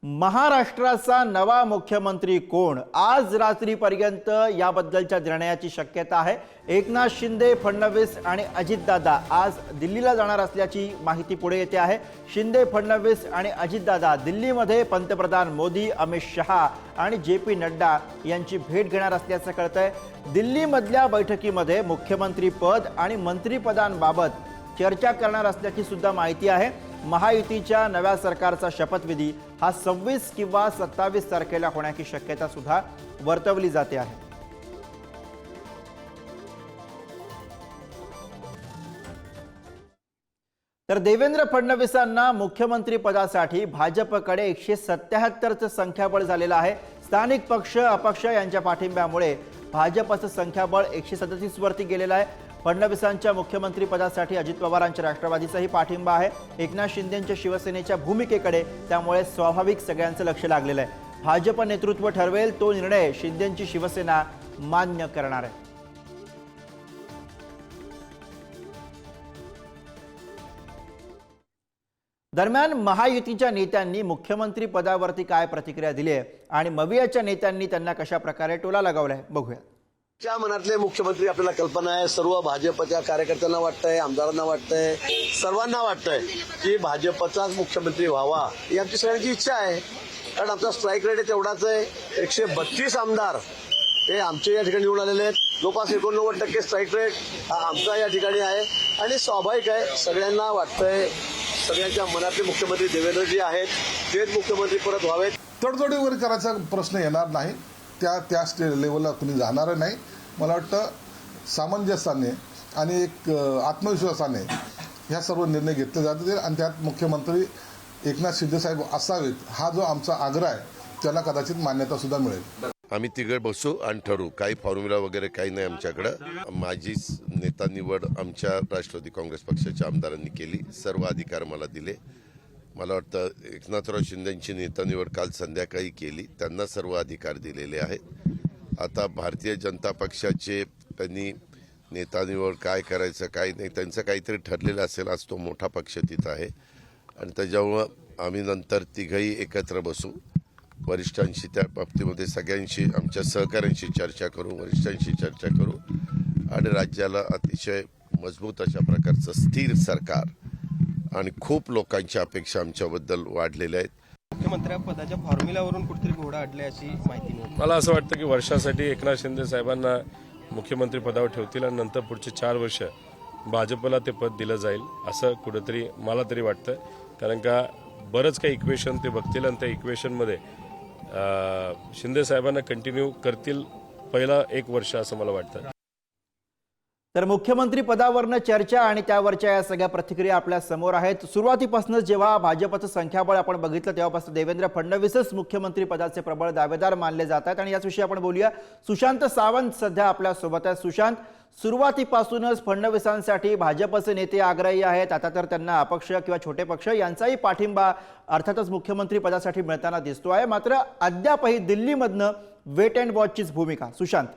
महाराष्ट्राचा नवा मुख्यमंत्री कोण आज रात्रीपर्यंत याबद्दलच्या निर्णयाची शक्यता आहे। एकनाथ शिंदे, फडणवीस आणि अजितदादा आज दिल्लीला जाणार असल्याची माहिती पुढे येते आहे। शिंदे, फडणवीस आणि अजितदादा दिल्लीमध्ये पंतप्रधान मोदी, अमित शहा आणि JP नड्डा यांची भेट घेणार असल्याचं कळतंय। दिल्लीमधल्या बैठकीमध्ये मुख्यमंत्री पद आणि मंत्रिपदांबाबत चर्चा करणार असल्याची सुद्धा माहिती आहे। महायुतीच्या नव्या सरकारचा शपथविधी हा 26 किंवा 27 तारखेला होण्याची शक्यता सुद्धा वर्तवली जाते आहे। तर देवेंद्र फडणवीसांना मुख्यमंत्री पदासाठी भाजपकडे 177चं संख्याबळ झालेलं आहे। स्थानिक पक्ष अपक्ष यांच्या पाठिंब्यामुळे भाजपचं संख्याबळ 137 वरती गेलेलं आहे। फडणवीसांच्या मुख्यमंत्री पदासाठी अजित पवारांच्या राष्ट्रवादीचाही पाठिंबा आहे। एकनाथ शिंदेंच्या शिवसेनेच्या भूमिकेकडे त्यामुळे स्वाभाविक सगळ्यांचं लक्ष लागलेलं आहे। भाजप नेतृत्व ठरवेल तो निर्णय शिंदेंची शिवसेना मान्य करणार आहे। दरम्यान महायुतीच्या नेत्यांनी मुख्यमंत्री पदावरती काय प्रतिक्रिया दिली आहे आणि मवियाच्या नेत्यांनी त्यांना कशा प्रकारे टोला लगावलाय बघूया। च्या मनातले मुख्यमंत्री आपल्याला कल्पना आहे। सर्व भाजपच्या कार्यकर्त्यांना वाटतंय, आमदारांना वाटतंय, सर्वांना वाटतंय की भाजपचाच मुख्यमंत्री व्हावा ही आमची सगळ्यांची इच्छा आहे। कारण आमचा स्ट्राईक रेट तेवढाच आहे। 132 आमदार हे आमचे या ठिकाणी निवडून आलेले आहेत। जवळपास 89% स्ट्राईक रेट हा आमचा या ठिकाणी आहे आणि स्वाभाविक आहे सगळ्यांना वाटतंय सगळ्यांच्या मनातले मुख्यमंत्री देवेंद्रजी आहेत, तेच मुख्यमंत्री परत व्हावेत। तडजोडी वगैरे करायचा प्रश्न येणार नाही। त्या लेवलला कुणी जाणार नाही। मला वाटतं सामंजस्याने आणि एक आत्मविश्वासाने ह्या सर्व निर्णय घेतले जातील आणि त्यात मुख्यमंत्री एकनाथ शिंदे साहेब असावेत हा जो आमचा आग्रह आहे त्याला कदाचित मान्यता सुद्धा मिळेल। आम्ही तिघे बसू आणि ठरवू। काही फॉर्म्युला वगैरे काही नाही आमच्याकडं। माझी नेता निवड आमच्या राष्ट्रवादी काँग्रेस पक्षाच्या आमदारांनी केली। सर्व अधिकार मला दिले। मला वाटतं एकनाथराव शिंदेंची नेता निवड काल संध्याकाळी केली, त्यांना सर्व अधिकार दिलेले आहेत। आता भारतीय जनता पक्षाचे त्यांनी नेता निवड काय करायचं काय नाही त्यांचं काहीतरी ठरलेलं असेल। आज तो मोठा पक्ष तिथं आहे आणि त्याच्यामुळं आम्ही नंतर तिघही एकत्र बसू, वरिष्ठांशी त्या बाबतीमध्ये सगळ्यांशी आमच्या सहकाऱ्यांशी चर्चा करू, वरिष्ठांशी चर्चा करू आणि राज्याला अतिशय मजबूत अशा प्रकारचं स्थिर सरकार आणि खूप लोकांच्या अपेक्षा आमच्याबद्दल वाढलेल्या आहेत। मुख्यमंत्री पदाच्या फॉर्म्युल्यावरून कुठेतरी घोडा अडले अशी माहिती मिळते। मला असं वाटतं की वर्षासाठी एकनाथ शिंदे साहेबांना मुख्यमंत्री पदावर ठेवतील आणि नंतर पुढचे 4 वर्ष भाजपला ते पद दिलं जाईल असं कुठेतरी मला तरी वाटतं। कारण का बरंच काही इक्वेशन ते बघतील आणि त्या इक्वेशनमध्ये शिंदे साहेबांना कंटिन्यू करतील पहिला 1 वर्ष असं मला वाटतं। तर मुख्यमंत्री पदावरनं चर्चा आणि त्यावरच्या या सगळ्या प्रतिक्रिया आपल्या समोर आहेत। सुरुवातीपासूनच जेव्हा भाजपचं संख्याबळ आपण बघितलं तेव्हापासून देवेंद्र फडणवीसच मुख्यमंत्री पदाचे प्रबळ दावेदार मानले जात आहेत आणि याच विषयी आपण बोलूया। सुशांत सावंत सध्या आपल्या सोबत आहेत। सुशांत, सुरुवातीपासूनच फडणवीसांसाठी भाजपचे नेते आग्रही आहेत। आता तर त्यांना अपक्ष किंवा छोटे पक्ष यांचाही पाठिंबा अर्थातच मुख्यमंत्री पदासाठी मिळताना दिसतो आहे। मात्र अद्यापही दिल्लीमधनं वेट अँड वॉचचीच भूमिका। सुशांत,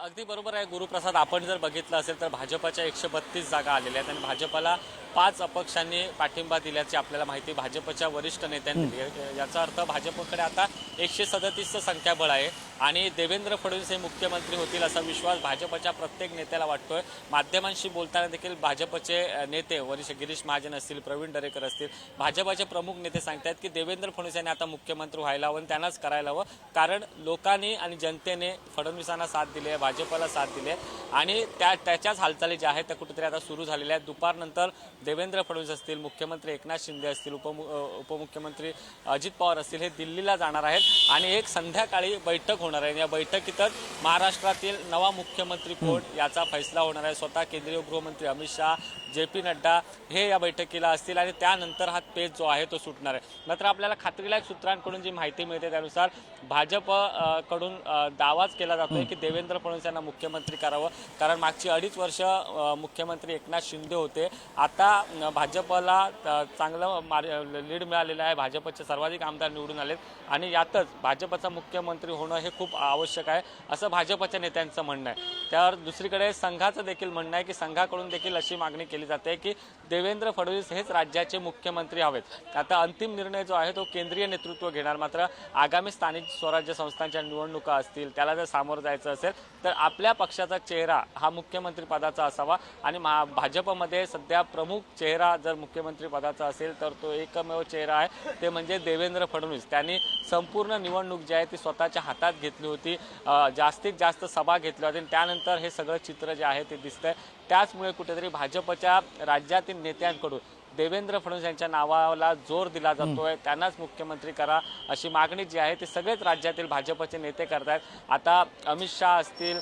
अगदी बरोबर आहे गुरुप्रसाद। आपण जर बघितलं असेल तर भाजपच्या 132 जागा आलेल्या आहेत आणि भाजपला 5 अपक्षांनी पाठिंबा दिल्याची आपल्याला माहिती भाजपच्या वरिष्ठ नेत्यांनी दिली। याचा अर्थ भाजपकडे आता 137चं संख्याबळ आहे आणि देवेंद्र फडणवीस हे मुख्यमंत्री होतील असा विश्वास भाजपच्या प्रत्येक नेत्याला वाटतोय। माध्यमांशी बोलताना देखील भाजपचे नेते वरिष्ठ गिरीश महाजन असतील, प्रवीण दरेकर असतील, भाजपचे प्रमुख नेते सांगतात की देवेंद्र फडणवीस यांनी आता मुख्यमंत्री व्हायला हवं, त्यांनाच करायला हवं। कारण लोकांनी आणि जनतेने फडणवीसांना साथ दिली आहे, भाजपला साथ दिली आहे आणि त्याच्याच हालचाली ज्या आहेत त्या कुठेतरी आता सुरू झालेल्या आहेत। दुपारनंतर देवेंद्र फडणवीस असतील, मुख्यमंत्री एकनाथ शिंदे असतील, उपमुख्यमंत्री अजित पवार असतील हे दिल्लीला जाणार आहेत आणि एक संध्याकाळी बैठक होणार आहे। या बैठकीतच महाराष्ट्रातील नवा मुख्यमंत्री कोण याचा फैसला होणार आहे। स्वतः केंद्रीय गृहमंत्री अमित शहा, JP नड्डा हे या बैठकीला असतील आणि त्यानंतर हा पेच जो आहे तो सुटणार आहे। मात्र आपल्याला खात्रीलायक सूत्रांकडून जी माहिती मिळते त्यानुसार भाजप कडून दावाच केला जातोय की देवेंद्र फडणवीस यांना मुख्यमंत्री करावं, कारण मागची 2.5 वर्ष मुख्यमंत्री एकनाथ शिंदे होते. आता भाजपला चांगलं लीड मिळालेलं आहे. भाजपचे सर्वाधिक आमदार निवडून आलेत आणि यातच भाजपचा मुख्यमंत्री होणं हे खूप आवश्यक आहे असं भाजपच्या नेत्यांचं म्हणणं आहे. त्यावर दुसरीकडे संघाचं देखील म्हणणं आहे की संघाकडून देखील अशी मागणी केली जाते की देवेंद्र फडणवीस हेच राज्याचे मुख्यमंत्री हवेत. आता अंतिम निर्णय जो आहे तो केंद्रीय नेतृत्व घेणार. मात्र आगामी स्थानिक स्वराज्य संस्थांच्या निवडणुका असतील, त्याला जर सामोरं जायचं असेल तर आपल्या पक्षाचा चेहरा हा मुख्यमंत्री पदाचा असावा आणि भाजपमध्ये सध्या प्रमुख चेहरा जर मुख्यमंत्री पदाचा असेल तर तो एकमेव चेहरा आहे, ते म्हणजे देवेंद्र फडणवीस. त्यांनी संपूर्ण निवडणूक जी आहे ती स्वतःच्या हातात घेतली होती, जास्तीत जास्त सभा घेतल्या होत्या आणि त्यानंतर हे सगळं चित्र जे आहे ते दिसतंय. त्याचमुळे कुठेतरी भाजपच्या राज्यातील नेत्यांकडून देवेंद्र फडणवीस यांच्या नावाला जोर दिला जातोय. त्यांनाच मुख्यमंत्री करा अशी मागणी जी आहे ती सगळेच राज्यातील भाजपचे नेते करतायत. आता अमित शहा असतील,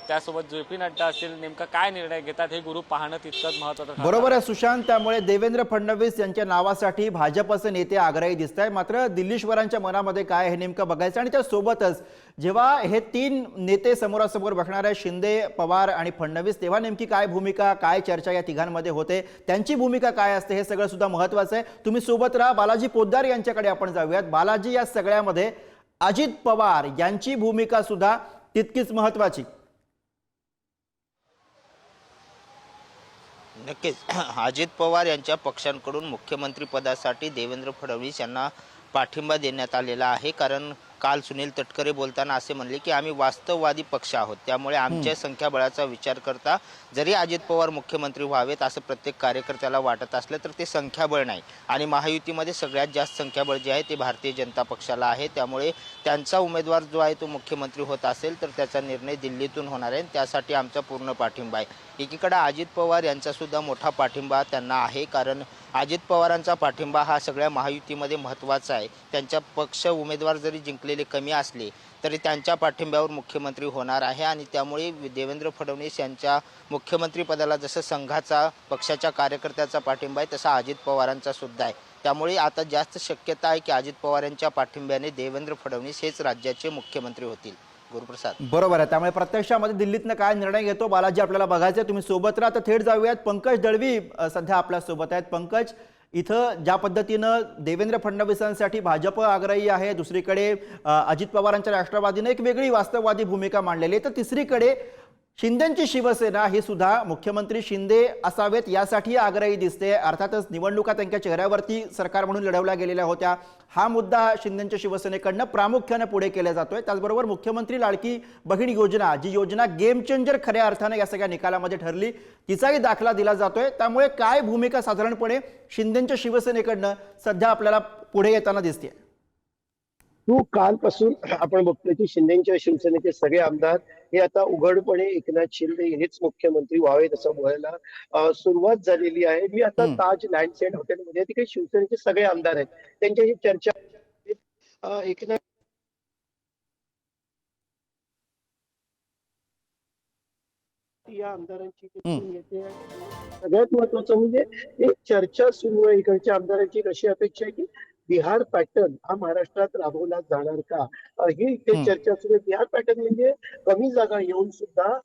त्यासोबत जे पी नड्डा असतील, नेमका काय निर्णय घेतात हे गुरु पाहणं तितकंच महत्त्वाचं ठरतं. बरोबर आहे सुशांत. त्यामुळे देवेंद्र फडणवीस यांच्या नावासाठी भाजपचे नेते आग्रही दिसत आहेत. मात्र दिल्लीश्वरांच्या मनामध्ये काय हे नेमकं बघायचं. आणि त्यासोबतच जेव्हा हे 3 नेते समोरासमोर बसणार आहे, शिंदे, पवार आणि फडणवीस, तेव्हा नेमकी काय भूमिका, काय चर्चा या तिघांमध्ये होते, त्यांची भूमिका काय असते हे सगळं सुद्धा महत्त्वाचं आहे. तुम्ही सोबत राहा. बालाजी पोद्दार यांच्याकडे आपण जाऊयात. बालाजी, या सगळ्यामध्ये अजित पवार यांची भूमिका सुद्धा तितकीच महत्त्वाची. नक्कीच अजित पवार यांच्या पक्षांकडून मुख्यमंत्री पदासाठी देवेंद्र फडणवीस यांना पाठिंबा देण्यात आलेला आहे. कारण काल सुनील तटकरे बोलताना असे म्हणले की आम्ही वास्तववादी पक्ष आहोत, त्यामुळे आमच्या संख्याबळाचा विचार करता जरी अजित पवार मुख्यमंत्री व्हावेत असं प्रत्येक कार्यकर्त्याला वाटत असलं तर ते संख्याबळ नाही. आणि महायुतीमध्ये सगळ्यात जास्त संख्याबळ जे आहे ते भारतीय जनता पक्षाला आहे. त्यामुळे त्यांचा उमेदवार जो आहे तो मुख्यमंत्री होत असेल तर त्याचा निर्णय दिल्लीतून होणार आहे. त्यासाठी आमचा पूर्ण पाठिंबा आहे. एकीकडे अजित पवार यांचा सुद्धा मोठा पाठिंबा त्यांना आहे, कारण अजित पवारांचा पाठिंबा हा सगळ्या महायुतीमध्ये महत्त्वाचा आहे. त्यांच्या पक्ष उमेदवार जरी जिंकलेले कमी असले तरी त्यांच्या पाठिंब्यावर मुख्यमंत्री होणार आहे. आणि त्यामुळे देवेंद्र फडणवीस यांच्या मुख्यमंत्रीपदाला जसं संघाचा, पक्षाच्या कार्यकर्त्याचा पाठिंबा आहे तसा अजित पवारांचा सुद्धा आहे. त्यामुळे आता जास्त शक्यता आहे की अजित पवार यांच्या पाठिंब्याने देवेंद्र फडणवीस हेच राज्याचे मुख्यमंत्री होतील. गुरुप्रसाद. बरोबर आहे. त्यामुळे प्रत्यक्षामध्ये दिल्लीतनं काय निर्णय घेतो बालाजी आपल्याला बघायचं. तुम्ही सोबत राहा. तर थेट जाऊयात. पंकज दळवी सध्या आपल्या सोबत आहेत. पंकज, इथं ज्या पद्धतीनं देवेंद्र फडणवीसांसाठी भाजप आग्रही आहे, दुसरीकडे अजित पवारांच्या राष्ट्रवादीने एक वेगळी वास्तववादी भूमिका मांडलेली आहे, तर तिसरीकडे शिंदेची शिवसेना ही सुद्धा मुख्यमंत्री शिंदे असावेत यासाठी आग्रही दिसते. अर्थातच निवडणुका त्यांच्या चेहऱ्यावरती सरकार म्हणून लढवल्या गेलेल्या होत्या. हा मुद्दा शिंदेच्या शिवसेनेकडनं प्रामुख्याने पुढे केला जातोय. त्याचबरोबर मुख्यमंत्री लाडकी बहीण योजना, जी योजना गेम चेंजर खऱ्या अर्थाने या सगळ्या निकालामध्ये ठरली, तिचाही दाखला दिला जातोय. त्यामुळे काय भूमिका साधारणपणे शिंदेच्या शिवसेनेकडनं सध्या आपल्याला पुढे येताना दिसते? कालपासून आपण बघतोय की शिंदेच्या शिवसेनेचे सगळे आमदार हे आता उघडपणे एकनाथ शिंदे हेच मुख्यमंत्री व्हावेत असं बोलायला सुरुवात झालेली आहे. मी आता ताज लँडसेट हॉटेलमध्ये तिकडे शिवसेनेचे सगळे आमदार आहेत, त्यांच्याशी चर्चा. एकनाथ या आमदारांची येते. सगळ्यात महत्वाचं म्हणजे एक चर्चा सुरू आहे इकडच्या आमदारांची. कशी अपेक्षा आहे की बिहार पॅटर्न हा महाराष्ट्रात राबवला जाणार का, ही इथे चर्चा सुरू आहे. बिहार पॅटर्न म्हणजे कमी जागा येऊन सुद्धा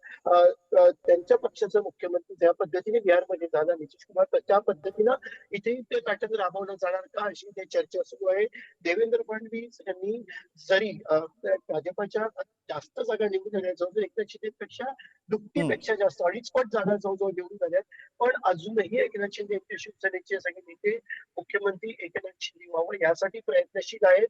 त्यांच्या पक्षाचा मुख्यमंत्री ज्या पद्धतीने बिहारमध्ये झाला नितीश कुमार, त्या पद्धतीनं इथे ते पॅटर्न राबवलं जाणार का अशी इथे चर्चा सुरू आहे. देवेंद्र फडणवीस यांनी जरी भाजपच्या जास्त जागा निवडून आल्या, जवळजवळ एकनाथ शिंदेपेक्षा दुपटीपेक्षा जास्त 2.5 पट जागा जवळजवळ निवडून आल्या, पण अजूनही एकनाथ शिंदे यांच्या शिवसेनेचे सगळे नेते मुख्यमंत्री एकनाथ शिंदे व्हावं यासाठी प्रयत्नशील आहेत.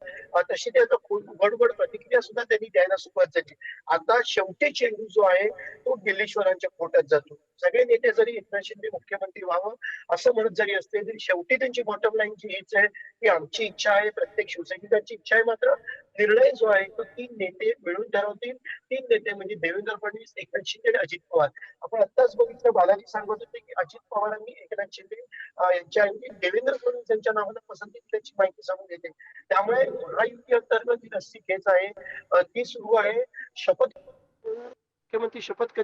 तशी ते आता उघड प्रतिक्रिया सुद्धा त्यांनी द्यायला सुरुवात झाली. आता शेवटी चेंडू जो आहे तो दिल्लीश्वरांच्या पोटात जातो. सगळे नेते जरी एकनाथ शिंदे मुख्यमंत्री व्हावं असं म्हणत जरी असले तरी शेवटी त्यांची बॉटम लाईन जी हीच आहे की आमची इच्छा आहे, प्रत्येक शिवसैनिकांची इच्छा आहे. मात्र निर्णय जो आहे तो 3 नेते मिळून ठरवतील. 3 नेते म्हणजे देवेंद्र फडणवीस, एकनाथ शिंदे आणि अजित पवार. आपण आत्ताच बघितलं, बालाजी सांगत होते की अजित पवारांनी एकनाथ शिंदे यांच्या देवेंद्र फडणवीस यांच्या नावाला पसंती दिल्याची माहिती समोर येते. त्यामुळे महायुती अंतर्गत ही रस्सी खेच आहे ती सुरू आहे. मुख्यमंत्री शपथ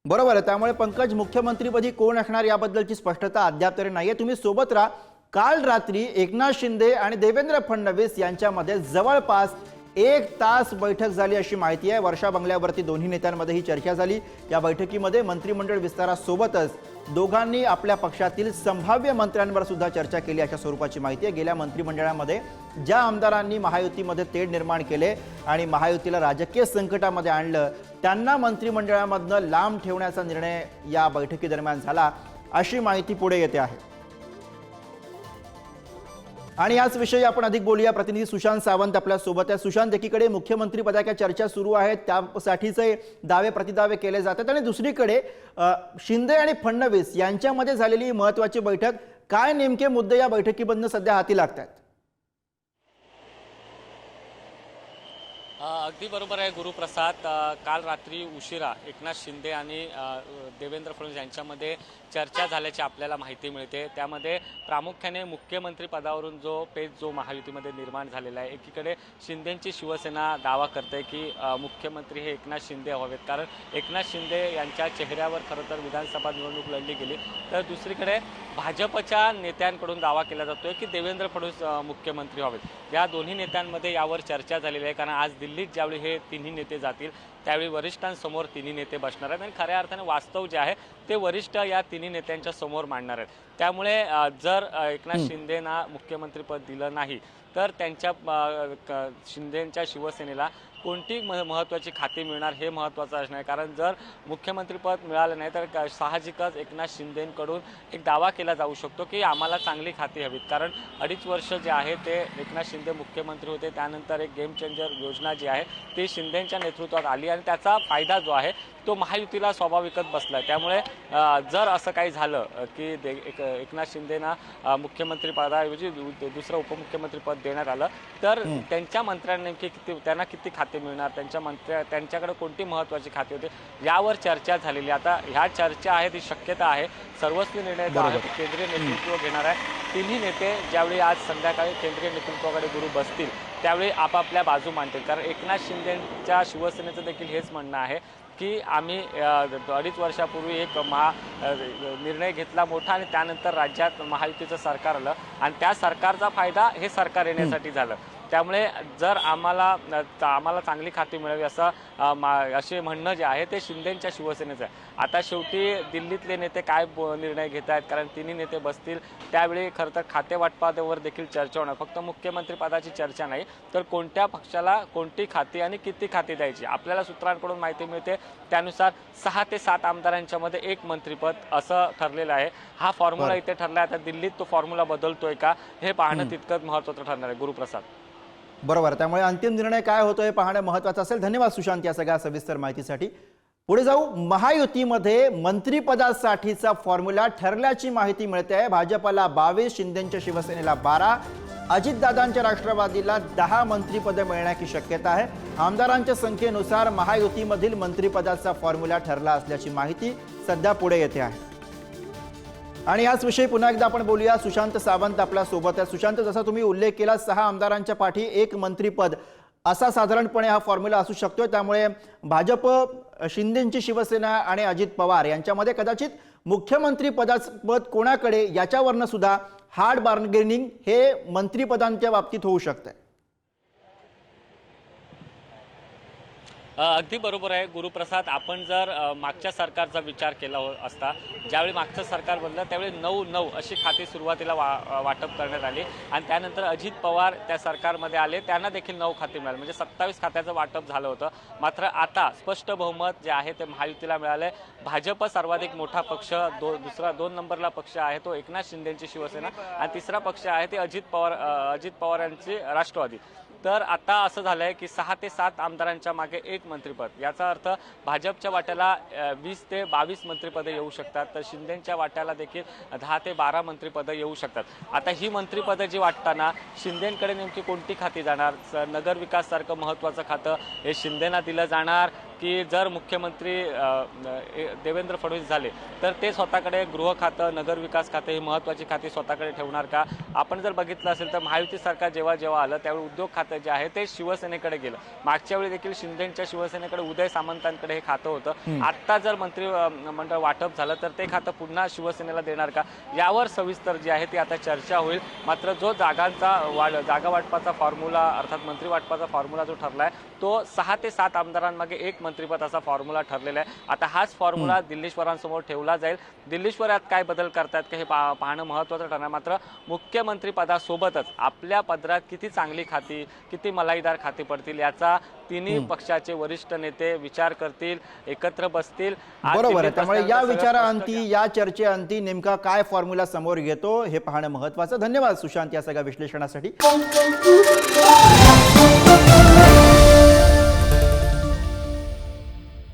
बरोबर आहे. त्यामुळे पंकज, मुख्यमंत्रीपदी कोण असणार याबद्दलची स्पष्टता अद्याप तरी नाहीये. तुम्ही सोबत राहा. काल रात्री एकनाथ शिंदे आणि देवेंद्र फडणवीस यांच्यामध्ये जवळपास 1 तास बैठक झाली अशी माहिती आहे। वर्षा बंगल्यावरती दोन्ही नेत्यांमध्ये ही चर्चा झाली। या बैठकीमध्ये मंत्रिमंडळ विस्तारासोबतच दोघांनी आपल्या पक्षातील संभाव्य मंत्र्यांवर सुद्धा चर्चा केली अशा स्वरूपाची माहिती आहे। गेल्या मंत्रिमंडळामध्ये ज्या आमदारांनी महायुतीमध्ये तेढ निर्माण केले आणि महायुतीला राजकीय संकटामध्ये आणलं त्यांना मंत्रिमंडळामधनं लांब ठेवण्याचा निर्णय या बैठकीदरम्यान झाला अशी माहिती पुढे येते आहे। आणि याच विषयी आपण अधिक बोलूया। प्रतिनिधी सुशांत सावंत आपल्या सोबत आहे। सुशांत, एकीकडे मुख्यमंत्री पदाच्या चर्चा सुरू आहेत, त्यासाठीचे दावे प्रतिदावे केले जातात आणि दुसरीकडे शिंदे आणि फडणवीस यांच्यामध्ये झालेली महत्त्वाची बैठक, काय नेमके मुद्दे या बैठकीमधून सध्या हाती लागतात? अगदी बरोबर आहे गुरुप्रसाद। काल रात्री उशिरा एकनाथ शिंदे आणि देवेंद्र फडणवीस यांच्यामध्ये चर्चा झाल्याची आपल्याला माहिती मिळते। त्यामध्ये प्रामुख्याने मुख्यमंत्री पदावरून जो पेच जो महायुतीमध्ये निर्माण झालेला आहे, एकीकडे शिंदेंची शिवसेना दावा करते की मुख्यमंत्री हे एकनाथ शिंदे हवेत, कारण एकनाथ शिंदे यांच्या चेहऱ्यावर खरं तर विधानसभा निवडणूक लढली गेली। तर दुसरीकडे भाजपच्या नेत्यांकडून दावा केला जातोय की देवेंद्र फडणवीस मुख्यमंत्री हवेत। या दोन्ही नेत्यांमध्ये यावर चर्चा झालेली आहे, कारण आज दिल्लीत ज्यावेळी हे तिन्ही नेते जातील त्यावेळी वरिष्ठांसमोर तिन्ही नेते बसणार आहेत आणि खऱ्या अर्थाने वास्तव जे आहे ते वरिष्ठ या तिन्ही नेत्यांच्या समोर मांडणार आहेत। त्यामुळे जर एकनाथ शिंदेंना मुख्यमंत्रीपद दिलं नाही तर त्यांच्या शिंदेंच्या शिवसेनेला कोणती महत्त्वाची खाती मिळणार हे महत्त्वाचं असणार आहे। कारण जर मुख्यमंत्रीपद मिळालं नाही तर साहजिकच एकनाथ शिंदेंकडून एक दावा केला जाऊ शकतो की आम्हाला चांगली खाती हवीत, कारण 2.5 वर्ष जे आहे ते एकनाथ शिंदे मुख्यमंत्री होते, त्यानंतर एक गेम चेंजर योजना जी आहे ती शिंदेंच्या नेतृत्वात आली आणि त्याचा फायदा जो आहे तो महायुतीला स्वाभाविकच बसला। त्यामुळे जर असं काही झालं की एकनाथ शिंदेना मुख्यमंत्री पदाऐवजी दुसरं उपमुख्यमंत्रीपद देण्यात आलं तर त्यांच्या मंत्र्यांना नेमकी त्यांना किती खाते मिळणार, त्यांच्याकडे कोणती महत्त्वाची खाती होते यावर चर्चा झालेली। आता ह्या चर्चा आहे ती शक्यता आहे सर्वस्वी निर्णय जो आहे केंद्रीय नेतृत्व घेणार आहे। तिन्ही नेते ज्यावेळी आज संध्याकाळी केंद्रीय नेतृत्वाकडे गुरु बसतील त्यावेळी आपापल्या बाजू मांडतील, कारण एकनाथ शिंदेंच्या शिवसेनेचं देखील हेच म्हणणं आहे की आम्ही 2.5 वर्षापूर्वी एक निर्णय घेतला मोठा आणि त्यानंतर राज्यात महायुतीचं सरकार आलं आणि त्या सरकारचा फायदा हे सरकार येण्यासाठी झालं। त्यामुळे जर आम्हाला चांगली खाती मिळावी असं असे म्हणणं जे आहे ते शिंदेंच्या शिवसेनेचं आहे। आता शेवटी दिल्लीतले नेते काय निर्णय घेत आहेत, कारण तिन्ही नेते बसतील त्यावेळी खरं तर खाते वाटपावर देखील चर्चा होणार। फक्त मुख्यमंत्री पदाची चर्चा नाही तर कोणत्या पक्षाला कोणती खाती आणि किती खाती द्यायची। आपल्याला सूत्रांकडून माहिती मिळते त्यानुसार 6 ते 7 आमदारांच्या मध्ये 1 मंत्रिपद असं ठरलेलं आहे। हा फॉर्म्युला इथे ठरला, आता दिल्लीत तो फॉर्म्युला बदलतोय का हे पाहणं तितकंच महत्त्वाचं ठरणार आहे गुरुप्रसाद। बरोबर, त्यामुळे अंतिम निर्णय काय होतोय हे पाहणं महत्त्वाचं असेल। धन्यवाद सुशांत या सगळ्या सविस्तर माहितीसाठी। पुढे जाऊ, महायुतीमध्ये मंत्रिपदासाठीचा फॉर्म्युला ठरल्याची माहिती मिळते आहे। भाजपला 22, शिंदेंच्या शिवसेनेला 12, अजितदादांच्या राष्ट्रवादीला 10 मंत्रिपदे मिळण्याची शक्यता आहे। आमदारांच्या संख्येनुसार महायुतीमधील मंत्रिपदाचा फॉर्म्युला ठरला असल्याची माहिती सध्या पुढे येते आहे। आणि याच विषयी पुन्हा एकदा आपण बोलूया। सुशांत सावंत आपल्या सोबत आहे। सुशांत, जसा तुम्ही उल्लेख केला 6 आमदारांच्या पाठी 1 मंत्रिपद असा साधारणपणे हा फॉर्म्युला असू शकतोय। त्यामुळे भाजप, शिंदेंची शिवसेना आणि अजित पवार यांच्यामध्ये कदाचित मुख्यमंत्री पदाचं पद कोणाकडे याच्यावरनं सुद्धा हार्ड बार्गेनिंग हे मंत्रिपदांच्या बाबतीत होऊ शकतंय। अगदी बरोबर आहे गुरुप्रसाद। आपण जर मागच्या सरकारचा विचार केला असता, ज्यावेळी मागचं सरकार बनलं त्यावेळी 9 अशी खाती सुरुवातीला वाटप करण्यात आली आणि त्यानंतर अजित पवार त्या सरकारमध्ये आले, त्यांना देखील 9 खाती मिळाली, म्हणजे 27 खात्याचं वाटप झालं होतं। मात्र आता स्पष्ट बहुमत जे आहे ते महायुतीला मिळालंय। भाजप सर्वाधिक मोठा पक्ष, दुसरा 2 नंबरला पक्ष आहे तो एकनाथ शिंदेंची शिवसेना आणि तिसरा पक्ष आहे ते अजित पवार यांची राष्ट्रवादी। तर आता असं झालंय की 6 ते 7 आमदारांच्या मागे 1 मंत्रिपद, याचा अर्थ भाजपच्या वाट्याला 20 ते 22 मंत्रिपदे येऊ शकतात, तर शिंदेंच्या वाट्याला देखील 10 ते 12 मंत्रिपदं येऊ शकतात। आता ही मंत्रिपदं जी वाटताना शिंदेंकडे नेमकी कोणती खाती जाणार, नगर विकास सारखं महत्त्वाचं खातं हे शिंदेंना दिलं जाणार की जर मुख्यमंत्री देवेंद्र फडणवीस झाले तर ते स्वतःकडे गृह खातं, नगरविकास खातं ही महत्त्वाची खाती स्वतःकडे ठेवणार का? आपण जर बघितलं असेल तर महायुती सरकार जेव्हा जेव्हा आलं त्यावेळी उद्योग खातं जे आहे ते शिवसेनेकडे गेलं. मागच्या वेळी देखील शिंदेच्या शिवसेनेकडे उदय सामंतांकडे हे खातं होतं. आत्ता जर मंत्रिमंडळ वाटप झालं तर ते खातं पुन्हा शिवसेनेला देणार का? यावर सविस्तर जी आहे ती आता चर्चा होईल. मात्र जो जागा वाटपाचा फॉर्म्युला अर्थात मंत्री वाटपाचा फॉर्म्युला जो ठरला आहे तो 6 ते 7 आमदारांमागे एक मंत्रिपद असा फॉर्म्युला ठरलेला आहे. आता हाच फॉर्म्युला दिल्लीश्वरांसमोर ठेवला जाईल. दिल्लीश्वर यात काय बदल करतात का हे पाहणं महत्त्वाचं ठरणार. मात्र मुख्यमंत्री पदासोबतच आपल्या पदरात किती चांगली खाती, किती मलाईदार खाती पडतील याचा तिन्ही पक्षाचे वरिष्ठ नेते विचार करतील, एकत्र बसतील. बरोबर आहे. त्यामुळे या विचारांती, या चर्चेअंती नेमका काय फॉर्म्युला समोर येतो हे पाहणं महत्त्वाचं. धन्यवाद सुशांत या सगळ्या विश्लेषणासाठी.